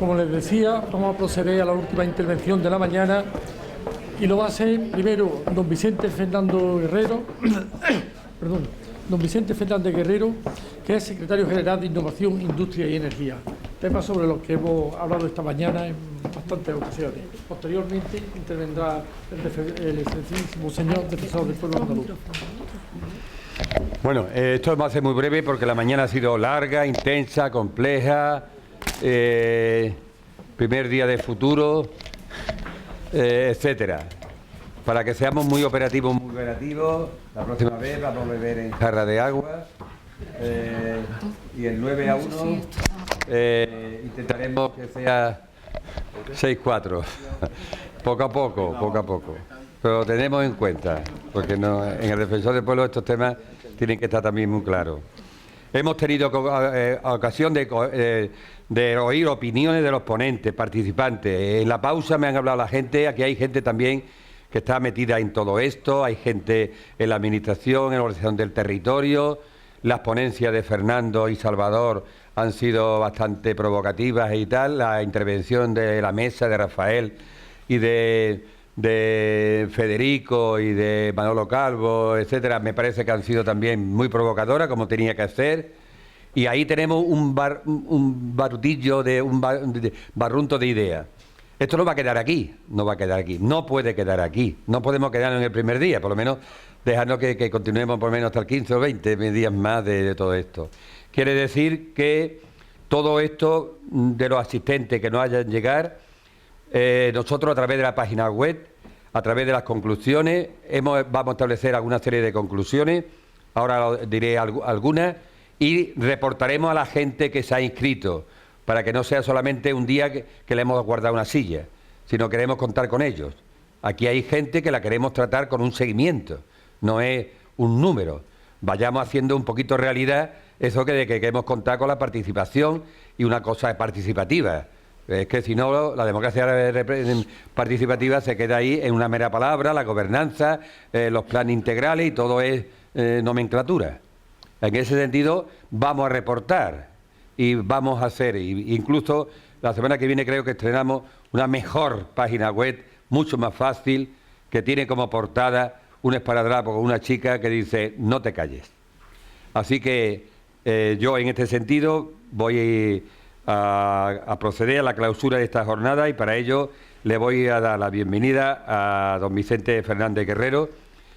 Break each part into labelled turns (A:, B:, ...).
A: Como les decía, vamos a proceder a la última intervención de la mañana y lo va a hacer primero don Vicente Fernando Guerrero, perdón, don Vicente Fernández Guerrero, que es secretario general de Innovación, Industria y Energía, temas sobre los que hemos hablado esta mañana en bastantes ocasiones. Posteriormente intervendrá el excelentísimo señor defensor del pueblo andaluz.
B: Bueno, esto va a ser muy breve porque la mañana ha sido larga, intensa, compleja, primer día de futuro, etcétera. Para que seamos muy operativos, la próxima vez vamos a beber en jarra de agua y el 9-1 intentaremos que sea 6-4, poco a poco. Pero lo tenemos en cuenta, porque no, en el Defensor del Pueblo estos temas tienen que estar también muy claros. Hemos tenido ocasión de oír opiniones de los ponentes, participantes. En la pausa me han hablado la gente, aquí hay gente también que está metida en todo esto, hay gente en la Administración, en la organización del territorio. Las ponencias de Fernando y Salvador han sido bastante provocativas y tal. La intervención de la mesa de Rafael y de Federico y de Manolo Calvo, etcétera, me parece que han sido también muy provocadoras, como tenía que hacer. Y ahí tenemos un barutillo, un barrunto de ideas. Esto no va a quedar aquí, no puede quedar aquí. No podemos quedarnos en el primer día, por lo menos dejarnos que continuemos por lo menos hasta el 15 o 20 días más de todo esto. Quiere decir que todo esto de los asistentes que nos hayan llegar, nosotros a través de la página web, a través de las conclusiones, vamos a establecer alguna serie de conclusiones, ahora diré algunas, y reportaremos a la gente que se ha inscrito, para que no sea solamente un día que le hemos guardado una silla, sino queremos contar con ellos. Aquí hay gente que la queremos tratar con un seguimiento, no es un número. Vayamos haciendo un poquito realidad eso que queremos contar con la participación y una cosa participativa. Es que si no, la democracia participativa se queda ahí en una mera palabra, la gobernanza, los planes integrales y todo es nomenclatura. En ese sentido, vamos a reportar y vamos a hacer, incluso la semana que viene creo que estrenamos una mejor página web, mucho más fácil, que tiene como portada un esparadrapo con una chica que dice no te calles. Así que yo en este sentido voy a proceder a la clausura de esta jornada y para ello le voy a dar la bienvenida a don Vicente Fernández Guerrero,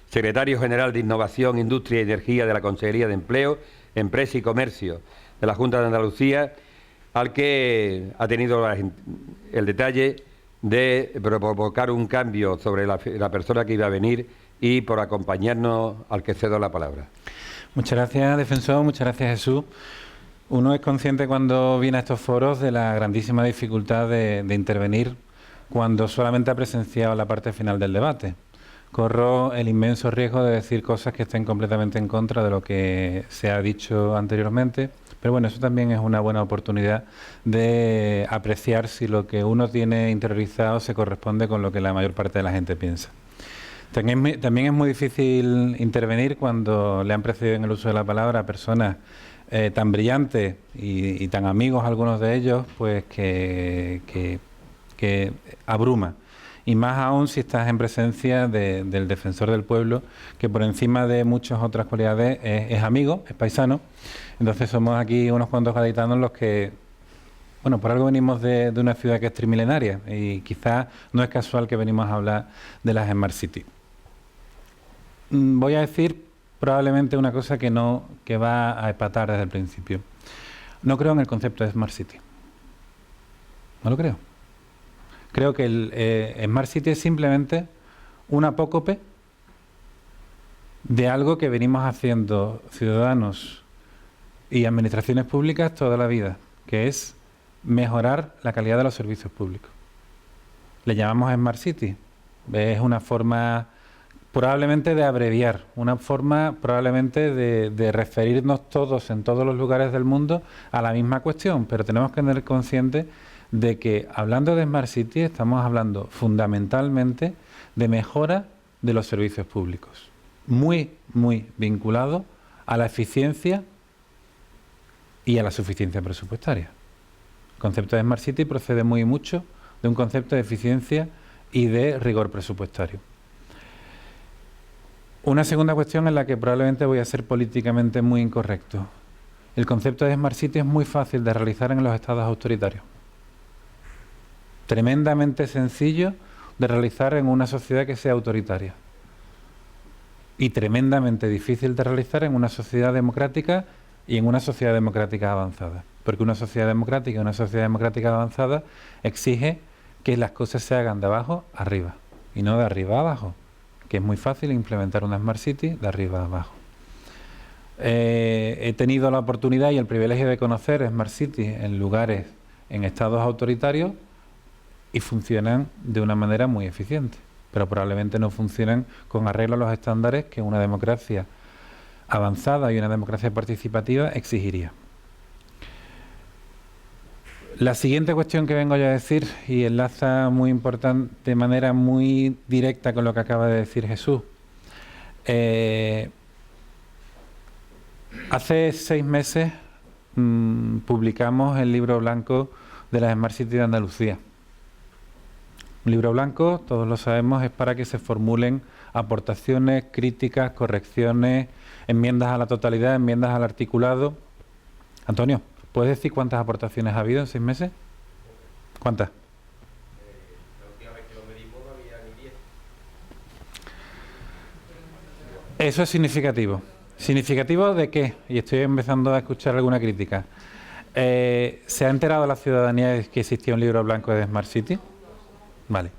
B: secretario general de Innovación, Industria y Energía de la Consejería de Empleo, Empresa y Comercio de la Junta de Andalucía, al que ha tenido el detalle de provocar un cambio sobre la persona que iba a venir y por acompañarnos, al que cedo la palabra.
C: Muchas gracias, defensor, muchas gracias, Jesús. Uno es consciente cuando viene a estos foros de la grandísima dificultad de intervenir cuando solamente ha presenciado la parte final del debate. Corro el inmenso riesgo de decir cosas que estén completamente en contra de lo que se ha dicho anteriormente, pero bueno, eso también es una buena oportunidad de apreciar si lo que uno tiene interiorizado se corresponde con lo que la mayor parte de la gente piensa. También es muy difícil intervenir cuando le han precedido en el uso de la palabra a personas tan brillantes y tan amigos algunos de ellos, pues que abruma. Y más aún si estás en presencia del defensor del pueblo, que por encima de muchas otras cualidades es amigo, es paisano. Entonces somos aquí unos cuantos gaditanos los que, bueno, por algo venimos de una ciudad que es trimilenaria y quizás no es casual que venimos a hablar de las Smart City. Voy a decir probablemente una cosa que va a empatar desde el principio. No creo en el concepto de Smart City. No lo creo. Creo que el Smart City es simplemente un apócope de algo que venimos haciendo ciudadanos y administraciones públicas toda la vida, que es mejorar la calidad de los servicios públicos. Le llamamos Smart City. Es una forma probablemente de abreviar, una forma probablemente de referirnos todos en todos los lugares del mundo a la misma cuestión, pero tenemos que tener consciente de que hablando de Smart City estamos hablando fundamentalmente de mejora de los servicios públicos, muy vinculado a la eficiencia y a la suficiencia presupuestaria. El concepto de Smart City procede muy mucho de un concepto de eficiencia y de rigor presupuestario. Una segunda cuestión en la que probablemente voy a ser políticamente muy incorrecto. El concepto de Smart City es muy fácil de realizar en los estados autoritarios. Tremendamente sencillo de realizar en una sociedad que sea autoritaria. Y tremendamente difícil de realizar en una sociedad democrática y en una sociedad democrática avanzada. Porque una sociedad democrática y una sociedad democrática avanzada exige que las cosas se hagan de abajo arriba y no de arriba a abajo, que es muy fácil implementar una Smart City de arriba a abajo. He tenido la oportunidad y el privilegio de conocer Smart City en lugares, en estados autoritarios, y funcionan de una manera muy eficiente, pero probablemente no funcionan con arreglo a los estándares que una democracia avanzada y una democracia participativa exigiría. La siguiente cuestión que vengo yo a decir, y enlaza muy importante, de manera muy directa con lo que acaba de decir Jesús. Hace 6 meses publicamos el libro blanco de las Smart City de Andalucía. Un libro blanco, todos lo sabemos, es para que se formulen aportaciones, críticas, correcciones, enmiendas a la totalidad, enmiendas al articulado. Antonio, ¿puedes decir cuántas aportaciones ha habido en 6 meses? ¿Cuántas?
D: La última vez que lo medimos no había ni 10.
C: Eso es significativo. ¿Significativo de qué? Y estoy empezando a escuchar alguna crítica. ¿Se ha enterado la ciudadanía de que existía un libro blanco de Smart City? Vale.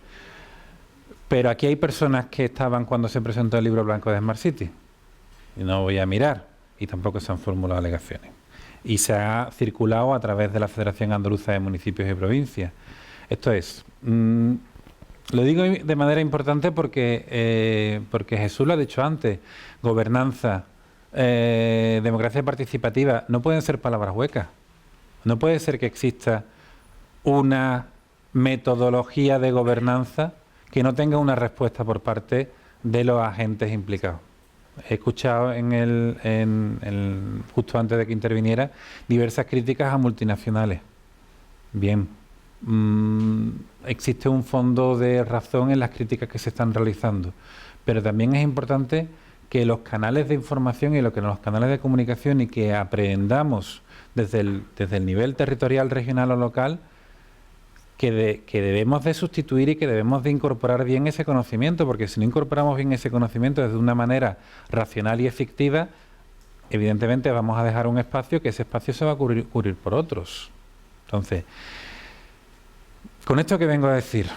C: Pero aquí hay personas que estaban cuando se presentó el libro blanco de Smart City. Y no voy a mirar. Y tampoco se han formulado alegaciones. Y se ha circulado a través de la Federación Andaluza de Municipios y Provincias. Esto es... lo digo de manera importante porque Jesús lo ha dicho antes. Gobernanza, democracia participativa, no pueden ser palabras huecas. No puede ser que exista una metodología de gobernanza que no tenga una respuesta por parte de los agentes implicados. He escuchado justo antes de que interviniera diversas críticas a multinacionales. Bien, existe un fondo de razón en las críticas que se están realizando, pero también es importante que los canales de información y los canales de comunicación y que aprendamos desde el nivel territorial, regional o local que debemos de sustituir y que debemos de incorporar bien ese conocimiento, porque si no incorporamos bien ese conocimiento de una manera racional y efectiva, evidentemente vamos a dejar un espacio que ese espacio se va a cubrir por otros. Entonces, con esto que vengo a decir,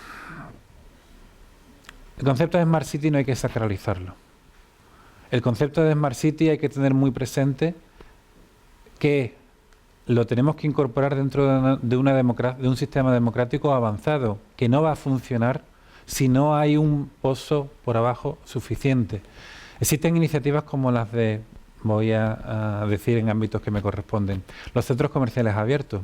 C: el concepto de Smart City no hay que sacralizarlo. El concepto de Smart City hay que tener muy presente que lo tenemos que incorporar dentro de un sistema democrático avanzado, que no va a funcionar si no hay un pozo por abajo suficiente. Existen iniciativas como las de, voy a decir en ámbitos que me corresponden, los centros comerciales abiertos.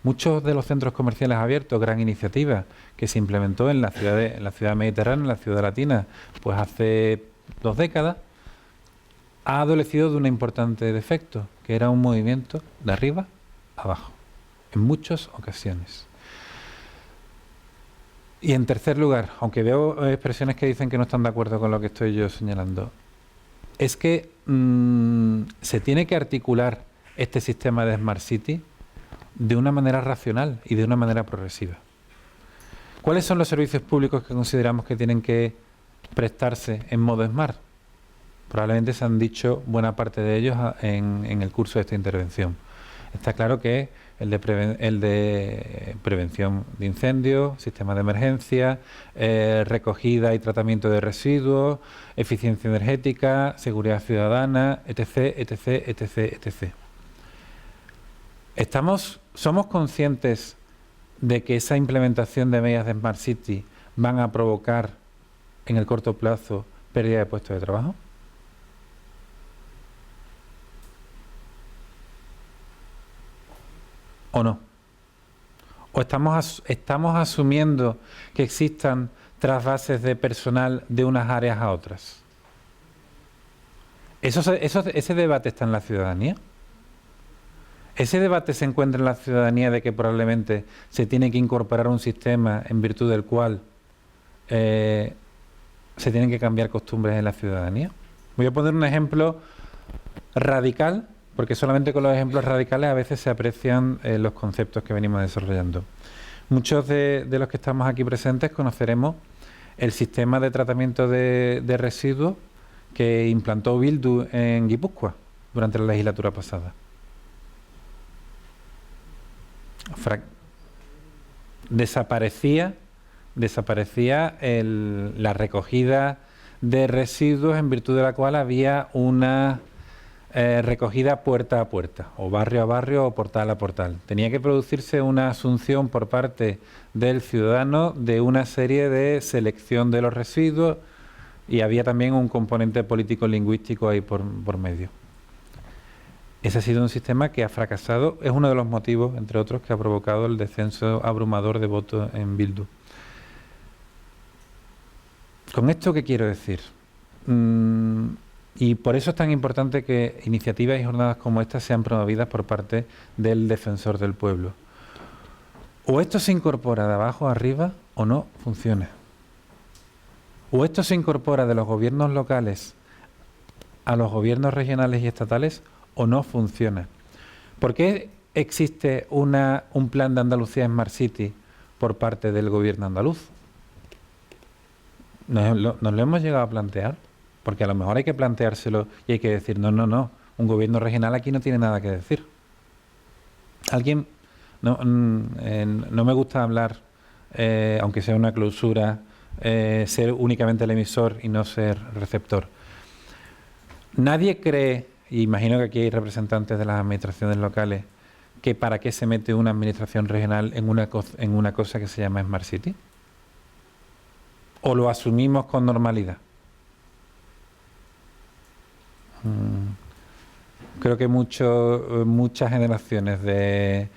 C: Muchos de los centros comerciales abiertos, gran iniciativa, que se implementó en la ciudad mediterránea, en la ciudad latina, pues hace 2 décadas, ha adolecido de un importante defecto, que era un movimiento de arriba abajo, en muchas ocasiones. Y en tercer lugar, aunque veo expresiones que dicen que no están de acuerdo con lo que estoy yo señalando, es que se tiene que articular este sistema de Smart City de una manera racional y de una manera progresiva. ¿Cuáles son los servicios públicos que consideramos que tienen que prestarse en modo Smart? Probablemente se han dicho buena parte de ellos en el curso de esta intervención. Está claro que el de prevención de incendios, sistema de emergencia, recogida y tratamiento de residuos, eficiencia energética, seguridad ciudadana, etc., etc., etc., etc. ¿Somos conscientes de que esa implementación de medidas de Smart City van a provocar en el corto plazo pérdida de puestos de trabajo? ¿O no? ¿O estamos asumiendo que existan trasvases de personal de unas áreas a otras? ¿Ese debate está en la ciudadanía? ¿Ese debate se encuentra en la ciudadanía de que probablemente se tiene que incorporar un sistema en virtud del cual se tienen que cambiar costumbres en la ciudadanía? Voy a poner un ejemplo radical, porque solamente con los ejemplos radicales a veces se aprecian los conceptos que venimos desarrollando. Muchos de los que estamos aquí presentes conoceremos el sistema de tratamiento de residuos que implantó Bildu en Guipúzcoa durante la legislatura pasada. Desaparecía la recogida de residuos en virtud de la cual había una recogida puerta a puerta, o barrio a barrio, o portal a portal. Tenía que producirse una asunción por parte del ciudadano de una serie de selección de los residuos y había también un componente político-lingüístico ahí por medio. Ese ha sido un sistema que ha fracasado, es uno de los motivos, entre otros, que ha provocado el descenso abrumador de votos en Bildu. ¿Con esto qué quiero decir? Y por eso es tan importante que iniciativas y jornadas como esta sean promovidas por parte del defensor del pueblo. O esto se incorpora de abajo a arriba o no funciona. O esto se incorpora de los gobiernos locales a los gobiernos regionales y estatales o no funciona. ¿Por qué existe un plan de Andalucía Smart City por parte del gobierno andaluz? ¿Nos lo hemos llegado a plantear? Porque a lo mejor hay que planteárselo y hay que decir, no, un gobierno regional aquí no tiene nada que decir. Alguien, no me gusta hablar, aunque sea una clausura, ser únicamente el emisor y no ser receptor. Nadie cree, y imagino que aquí hay representantes de las administraciones locales, que para qué se mete una administración regional en una cosa que se llama Smart City. ¿O lo asumimos con normalidad? Creo que muchas generaciones de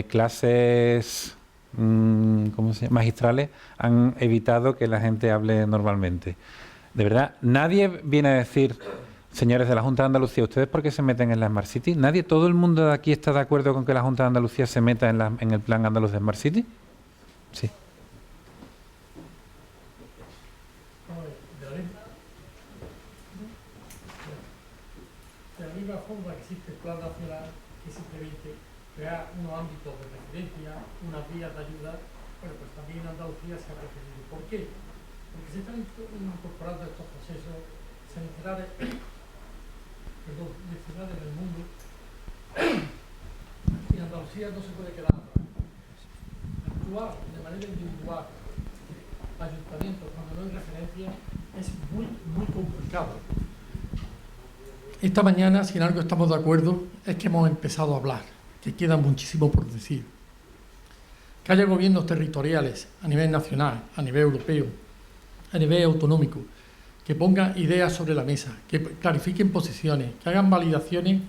C: clases magistrales han evitado que la gente hable normalmente. De verdad, nadie viene a decir, señores de la Junta de Andalucía, ¿ustedes por qué se meten en la Smart City? ¿Nadie, todo el mundo de aquí está de acuerdo con que la Junta de Andalucía se meta en el plan andaluz de Smart City? Sí.
A: De la misma forma que existe el Plan Nacional, que simplemente crea unos ámbitos de referencia, unas vías de ayuda, bueno, pues también en Andalucía se ha preferido. ¿Por qué? Porque se están incorporando estos procesos sanitarios en el mundo y en Andalucía no se puede quedar atrás. Actuar de manera individual, ayuntamientos, cuando no hay referencia, es muy, muy complicado. Esta mañana, si en algo estamos de acuerdo, es que hemos empezado a hablar, que queda muchísimo por decir. Que haya gobiernos territoriales a nivel nacional, a nivel europeo, a nivel autonómico, que pongan ideas sobre la mesa, que clarifiquen posiciones, que hagan validaciones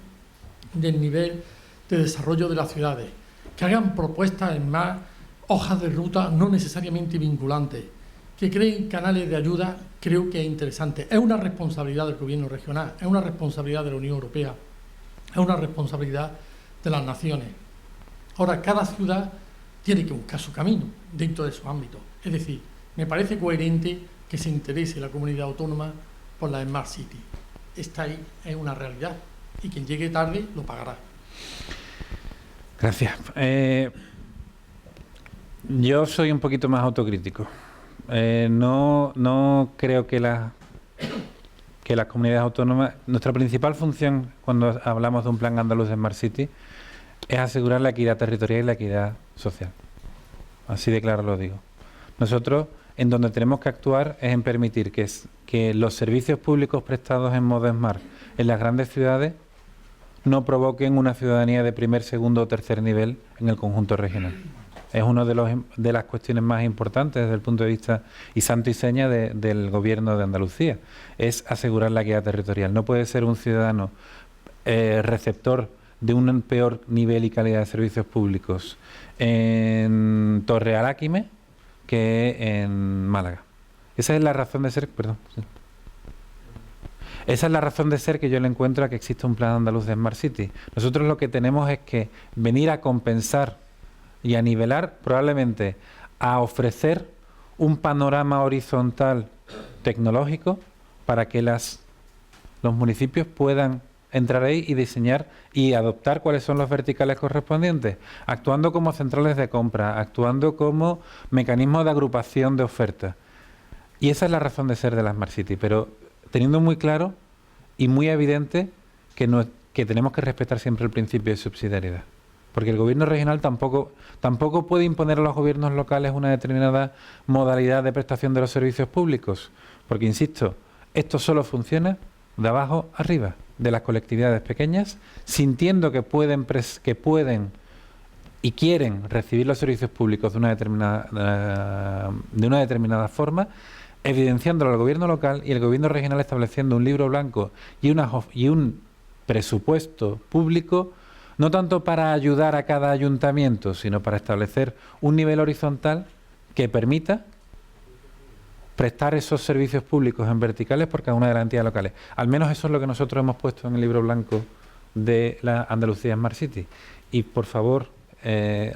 A: del nivel de desarrollo de las ciudades, que hagan propuestas en más hojas de ruta no necesariamente vinculantes, que creen canales de ayuda, creo que es interesante. Es una responsabilidad del gobierno regional, es una responsabilidad de la Unión Europea, es una responsabilidad de las naciones. Ahora, cada ciudad tiene que buscar su camino dentro de su ámbito. Es decir, me parece coherente que se interese la comunidad autónoma por la Smart City. Esta ahí es una realidad y quien llegue tarde lo pagará.
C: Gracias. Yo soy un poquito más autocrítico. No creo que las comunidades autónomas... Nuestra principal función cuando hablamos de un plan andaluz de Smart City es asegurar la equidad territorial y la equidad social. Así de claro lo digo. Nosotros, en donde tenemos que actuar, es en permitir que los servicios públicos prestados en modo Smart en las grandes ciudades no provoquen una ciudadanía de primer, segundo o tercer nivel en el conjunto regional. Es una de las cuestiones más importantes desde el punto de vista y santo y seña del gobierno de Andalucía. Es asegurar la equidad territorial. No puede ser un ciudadano receptor de un peor nivel y calidad de servicios públicos en Torre Aláquime que en Málaga. Esa es la razón de ser. Perdón. Sí. Esa es la razón de ser que yo le encuentro a que existe un plan andaluz de Smart City. Nosotros lo que tenemos es que venir a compensar y a nivelar, probablemente a ofrecer un panorama horizontal tecnológico para que los municipios puedan entrar ahí y diseñar y adoptar cuáles son los verticales correspondientes, actuando como centrales de compra, actuando como mecanismos de agrupación de ofertas. Y esa es la razón de ser de la Smart City, pero teniendo muy claro y muy evidente que tenemos que respetar siempre el principio de subsidiariedad. Porque el gobierno regional tampoco puede imponer a los gobiernos locales una determinada modalidad de prestación de los servicios públicos. Porque, insisto, esto solo funciona de abajo arriba, de las colectividades pequeñas, sintiendo que pueden y quieren recibir los servicios públicos de una determinada forma, evidenciándolo al gobierno local y el gobierno regional estableciendo un libro blanco y un presupuesto público, no tanto para ayudar a cada ayuntamiento, sino para establecer un nivel horizontal que permita prestar esos servicios públicos en verticales por cada una de las entidades locales. Al menos eso es lo que nosotros hemos puesto en el libro blanco de la Andalucía Smart City. Y por favor,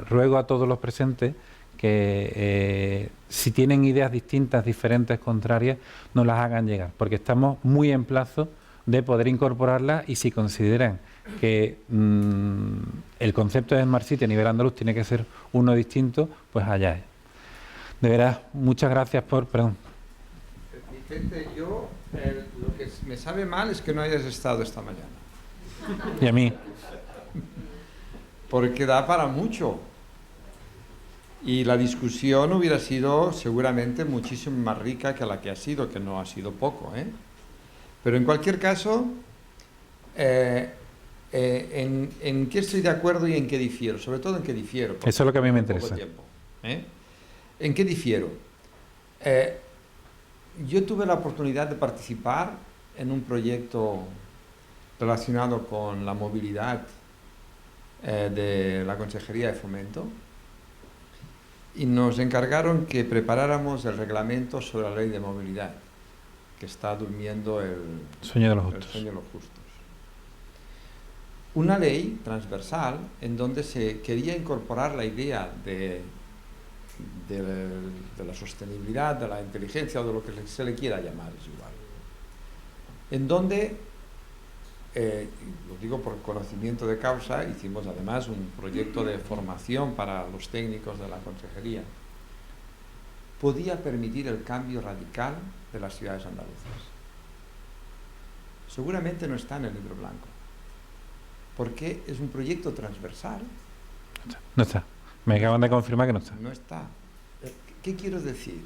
C: ruego a todos los presentes que si tienen ideas distintas, diferentes, contrarias, nos las hagan llegar, porque estamos muy en plazo de poder incorporarlas y si consideran que el concepto de Smart City a nivel andaluz tiene que ser uno distinto, pues allá es. De veras, muchas gracias por... Perdón.
E: Vicente, yo lo que me sabe mal es que no hayas estado esta mañana.
C: Y a mí.
E: Porque da para mucho. Y la discusión hubiera sido seguramente muchísimo más rica que la que ha sido, que no ha sido poco, ¿eh? Pero en cualquier caso, en qué estoy de acuerdo y en qué difiero, sobre todo en qué difiero.
C: Eso es lo que a mí me interesa.
E: ¿En qué difiero? Yo tuve la oportunidad de participar en un proyecto relacionado con la movilidad de la Consejería de Fomento y nos encargaron que preparáramos el reglamento sobre la ley de movilidad, que está durmiendo el sueño de los justos. Una ley transversal en donde se quería incorporar la idea de la sostenibilidad, de la inteligencia o de lo que se le quiera llamar, es igual. En donde, lo digo por conocimiento de causa, hicimos además un proyecto de formación para los técnicos de la consejería. Podía permitir el cambio radical de las ciudades andaluzas. Seguramente no está en el libro blanco, porque es un proyecto transversal.
C: No está. Me acaban de confirmar que no está.
E: No está. ¿Qué quiero decir?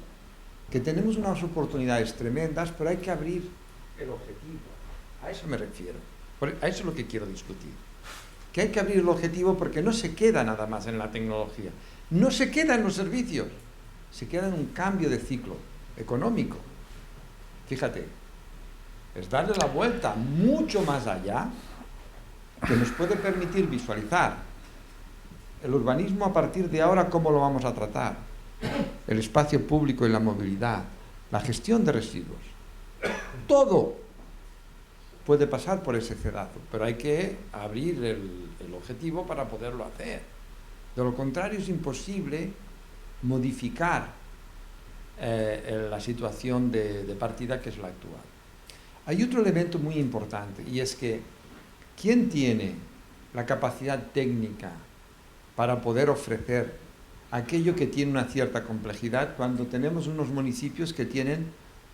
E: Que tenemos unas oportunidades tremendas, pero hay que abrir el objetivo. A eso me refiero. A eso es lo que quiero discutir. Que hay que abrir el objetivo porque no se queda nada más en la tecnología. No se queda en los servicios. Se queda en un cambio de ciclo económico. Fíjate, es darle la vuelta mucho más allá que nos puede permitir visualizar el urbanismo a partir de ahora, ¿cómo lo vamos a tratar? El espacio público y la movilidad, la gestión de residuos. Todo puede pasar por ese cedazo, pero hay que abrir el objetivo para poderlo hacer. De lo contrario, es imposible modificar la situación de partida que es la actual. Hay otro elemento muy importante y es que ¿quién tiene la capacidad técnica para poder ofrecer aquello que tiene una cierta complejidad cuando tenemos unos municipios que tienen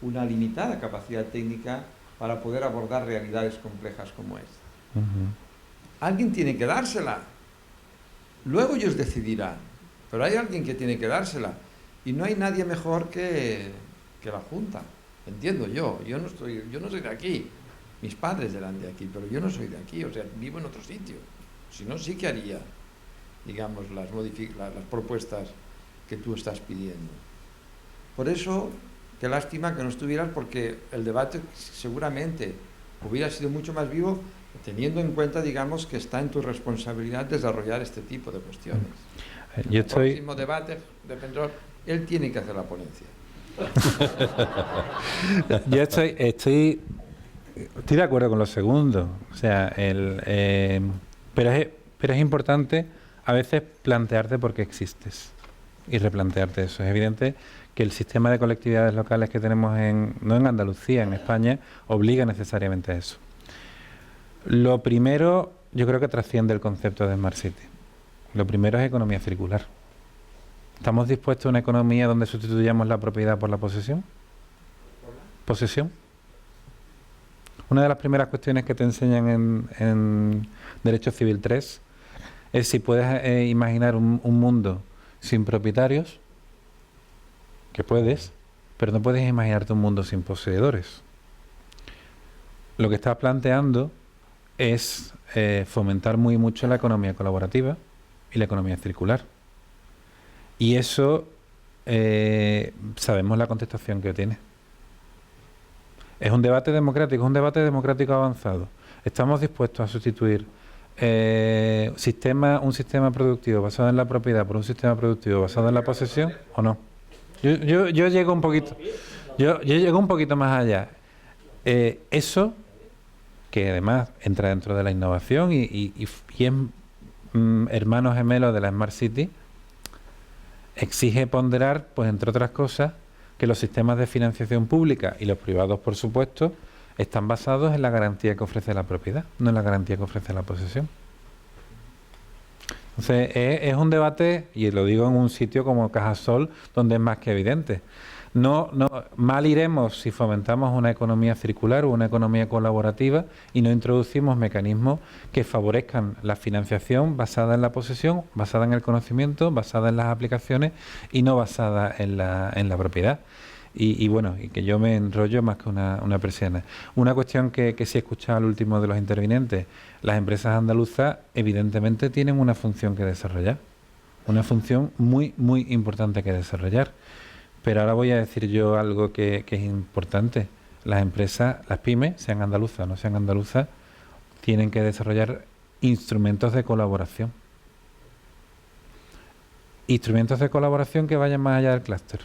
E: una limitada capacidad técnica para poder abordar realidades complejas como esta? Alguien tiene que dársela. Luego ellos decidirán, pero hay alguien que tiene que dársela y no hay nadie mejor que la Junta. Entiendo yo no soy de aquí. Mis padres eran de aquí, pero yo no soy de aquí, o sea, vivo en otro sitio. Si no, sí que haría, digamos, las propuestas que tú estás pidiendo. Por eso, qué lástima que no estuvieras, porque el debate seguramente hubiera sido mucho más vivo, teniendo en cuenta, digamos, que está en tu responsabilidad desarrollar este tipo de cuestiones. El próximo debate de Pedro, él tiene que hacer la ponencia.
C: Yo estoy Estoy de acuerdo con lo segundo. O sea, pero es importante a veces plantearte por qué existes y replantearte eso. Es evidente que el sistema de colectividades locales que tenemos no en Andalucía, en España, obliga necesariamente a eso. Lo primero, yo creo que trasciende el concepto de Smart City. Lo primero es economía circular. ¿Estamos dispuestos a una economía donde sustituyamos la propiedad por la posesión? ¿Posesión? Una de las primeras cuestiones que te enseñan en Derecho Civil 3 es si puedes imaginar un mundo sin propietarios, que puedes, pero no puedes imaginarte un mundo sin poseedores. Lo que estás planteando es fomentar muy mucho la economía colaborativa y la economía circular. Y eso sabemos la contestación que tiene. Es un debate democrático avanzado. ¿Estamos dispuestos a sustituir un sistema productivo basado en la propiedad por un sistema productivo basado en la posesión o no? Yo llego un poquito, yo llego un poquito más allá. Eso, que además entra dentro de la innovación y es hermano gemelo de la Smart City, exige ponderar, pues entre otras cosas, que los sistemas de financiación pública y los privados, por supuesto, están basados en la garantía que ofrece la propiedad, no en la garantía que ofrece la posesión. Entonces, es un debate, y lo digo en un sitio como Cajasol, donde es más que evidente. Mal iremos si fomentamos una economía circular o una economía colaborativa y no introducimos mecanismos que favorezcan la financiación basada en la posesión, basada en el conocimiento, basada en las aplicaciones y no basada en la propiedad. Y bueno, y que yo me enrollo más que una persiana. Una cuestión que sí he escuchado al último de los intervinientes: las empresas andaluzas evidentemente tienen una función que desarrollar, una función muy, muy importante que desarrollar. Pero ahora voy a decir yo algo que es importante. Las empresas, las pymes, sean andaluzas o no sean andaluzas, tienen que desarrollar instrumentos de colaboración. Instrumentos de colaboración que vayan más allá del clúster.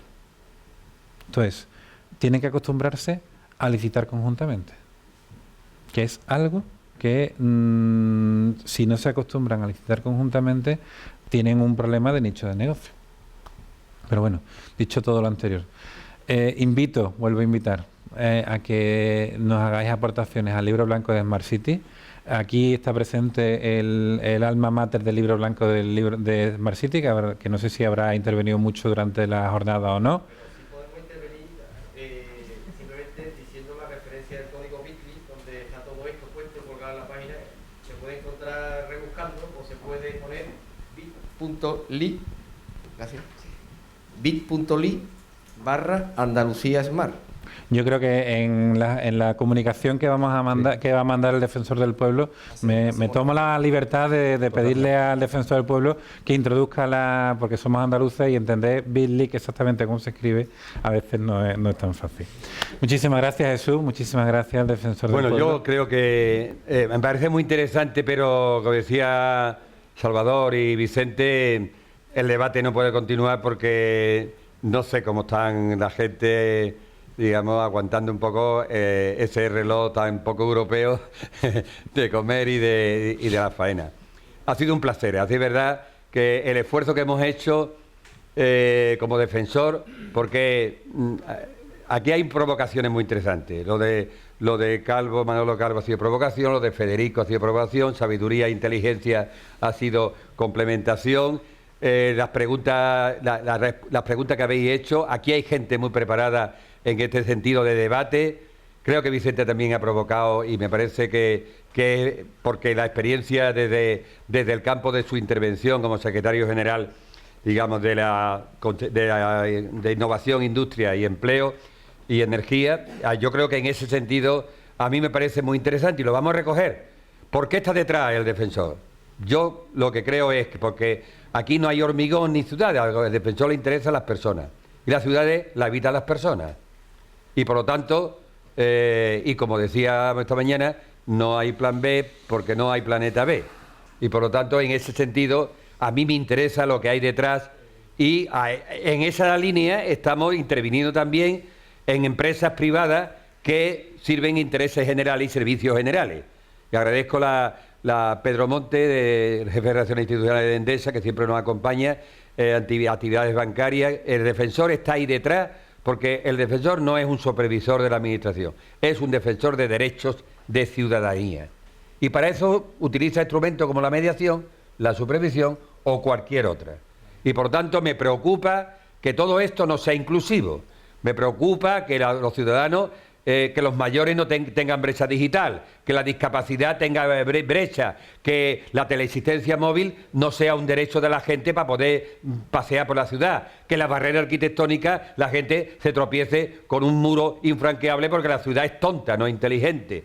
C: Entonces, tienen que acostumbrarse a licitar conjuntamente, que es algo que si no se acostumbran a licitar conjuntamente, tienen un problema de nicho de negocio. Pero bueno, dicho todo lo anterior, vuelvo a invitar a que nos hagáis aportaciones al libro blanco de Smart City. Aquí está presente el alma mater del libro blanco de Smart City, que no sé si habrá intervenido mucho durante la jornada o no.
D: bit.ly/Andalucía Smart.
C: Yo creo que en la comunicación que vamos a mandar, que va a mandar el Defensor del Pueblo, me tomo la libertad de pedirle al Defensor del Pueblo que introduzca porque somos andaluces y entender bit.ly, que exactamente cómo se escribe, a veces no es tan fácil. Muchísimas gracias, Jesús, muchísimas gracias al Defensor del Pueblo.
B: Bueno, yo creo que me parece muy interesante, pero como decía Salvador y Vicente, el debate no puede continuar porque no sé cómo están la gente, digamos, aguantando un poco ese reloj tan poco europeo de comer y de la faena. Ha sido un placer, así es verdad que el esfuerzo que hemos hecho como defensor, porque aquí hay provocaciones muy interesantes. Lo de Manolo Calvo ha sido provocación, lo de Federico ha sido provocación, sabiduría e inteligencia ha sido complementación. Las preguntas que habéis hecho, aquí hay gente muy preparada en este sentido de debate. Creo que Vicente también ha provocado y me parece que porque la experiencia desde el campo de su intervención como secretario general, digamos, de innovación, industria y empleo y energía, yo creo que en ese sentido a mí me parece muy interesante y lo vamos a recoger. ¿Por qué está detrás el defensor? Yo lo que creo es que porque aquí no hay hormigón ni ciudades, al defensor le interesan las personas y las ciudades las habitan las personas. Y por lo tanto, y como decía esta mañana, no hay plan B porque no hay planeta B. Y por lo tanto, en ese sentido, a mí me interesa lo que hay detrás y en esa línea estamos interviniendo también en empresas privadas que sirven intereses generales y servicios generales. Y agradezco la Pedro Monte, jefe de Relaciones Institucionales de Endesa, que siempre nos acompaña, actividades bancarias. El defensor está ahí detrás, porque el defensor no es un supervisor de la Administración, es un defensor de derechos de ciudadanía. Y para eso utiliza instrumentos como la mediación, la supervisión o cualquier otra. Y por tanto me preocupa que todo esto no sea inclusivo. Me preocupa que los ciudadanos, que los mayores no tengan brecha digital, que la discapacidad tenga brecha, que la teleasistencia móvil no sea un derecho de la gente para poder pasear por la ciudad, que las barreras arquitectónicas la gente se tropiece con un muro infranqueable porque la ciudad es tonta, no es inteligente.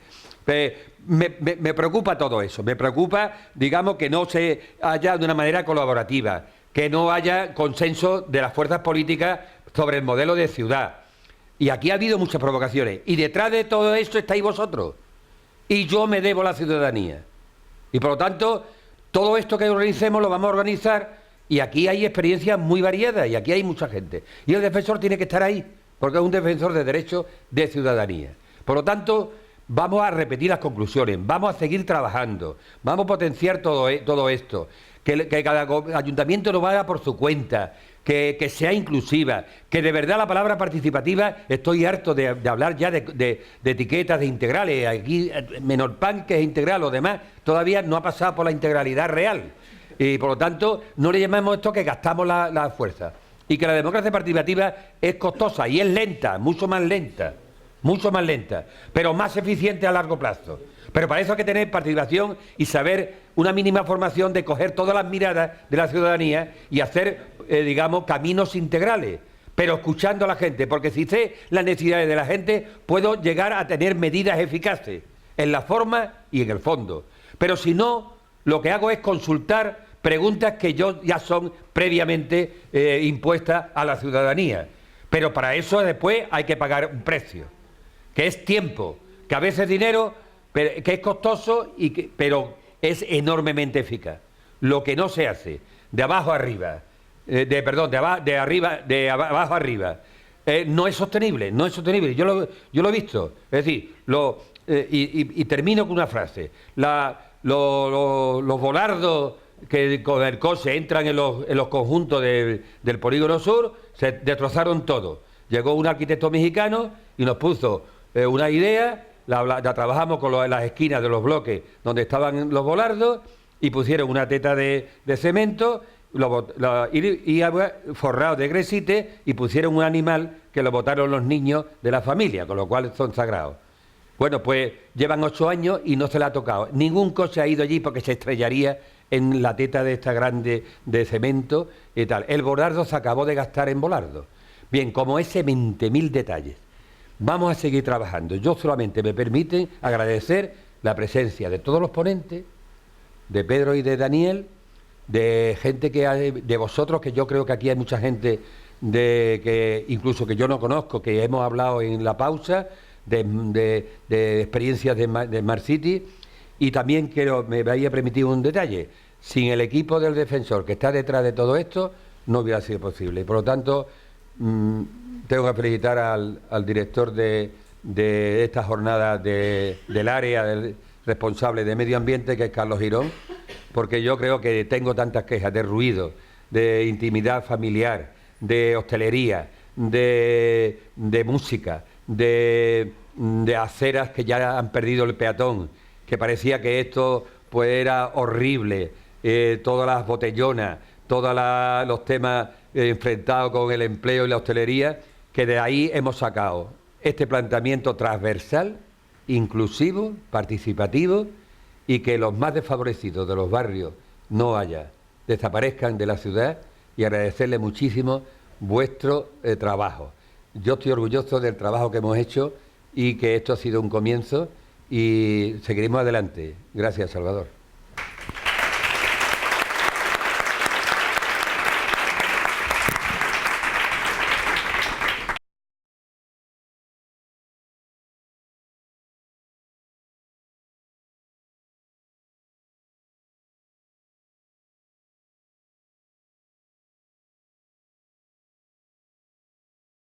B: Me preocupa todo eso, me preocupa, digamos, que no se haya de una manera colaborativa, que no haya consenso de las fuerzas políticas sobre el modelo de ciudad. Y aquí ha habido muchas provocaciones. Y detrás de todo esto estáis vosotros. Y yo me debo a la ciudadanía. Y por lo tanto, todo esto que organicemos lo vamos a organizar. Y aquí hay experiencias muy variadas. Y aquí hay mucha gente. Y el defensor tiene que estar ahí. Porque es un defensor de derechos de ciudadanía. Por lo tanto, vamos a repetir las conclusiones. Vamos a seguir trabajando. Vamos a potenciar todo esto. Que cada ayuntamiento lo haga por su cuenta. Que sea inclusiva, que de verdad la palabra participativa, estoy harto de hablar ya de etiquetas, de integrales, aquí Menorpan que es integral, lo demás todavía no ha pasado por la integralidad real, y por lo tanto no le llamemos esto que gastamos la fuerza, y que la democracia participativa es costosa y es lenta, mucho más lenta, pero más eficiente a largo plazo. Pero para eso hay que tener participación y saber una mínima formación de coger todas las miradas de la ciudadanía y hacer, digamos, caminos integrales, pero escuchando a la gente, porque si sé las necesidades de la gente, puedo llegar a tener medidas eficaces en la forma y en el fondo. Pero si no, lo que hago es consultar preguntas que ya son previamente impuestas a la ciudadanía. Pero para eso después hay que pagar un precio, que es tiempo, que a veces es dinero, que es costoso, pero es enormemente eficaz. Lo que no se hace de abajo arriba, de abajo arriba, no es sostenible, no es sostenible. Yo lo he visto. Es decir, y termino con una frase. Los volardos que con el coche entran en los conjuntos del Polígono Sur, se destrozaron todo. Llegó un arquitecto mexicano y nos puso una idea. La trabajamos con las esquinas de los bloques donde estaban los volardos y pusieron una teta de cemento y forrado de gresite y pusieron un animal que lo botaron los niños de la familia, con lo cual son sagrados. Bueno, pues llevan 8 años y no se le ha tocado. Ningún coche ha ido allí porque se estrellaría en la teta de esta grande de cemento y tal. El volardo se acabó de gastar en volardo. Bien, como ese 20.000 detalles. Vamos a seguir trabajando. Yo solamente me permiten agradecer la presencia de todos los ponentes, de Pedro y de Daniel, de gente de vosotros, que yo creo que aquí hay mucha gente que incluso que yo no conozco, que hemos hablado en la pausa, de experiencias de Smart City, y también me vaya a permitir un detalle. Sin el equipo del defensor que está detrás de todo esto, no hubiera sido posible. Y por lo tanto, tengo que felicitar al director de esta jornada del área responsable de medio ambiente, que es Carlos Girón, porque yo creo que tengo tantas quejas de ruido, de intimidad familiar, de hostelería, de música, de aceras que ya han perdido el peatón, que parecía que esto pues era horrible, todas las botellonas, todos los temas enfrentados con el empleo y la hostelería, que de ahí hemos sacado este planteamiento transversal, inclusivo, participativo, y que los más desfavorecidos de los barrios desaparezcan de la ciudad, y agradecerle muchísimo vuestro trabajo. Yo estoy orgulloso del trabajo que hemos hecho y que esto ha sido un comienzo y seguiremos adelante. Gracias, Salvador.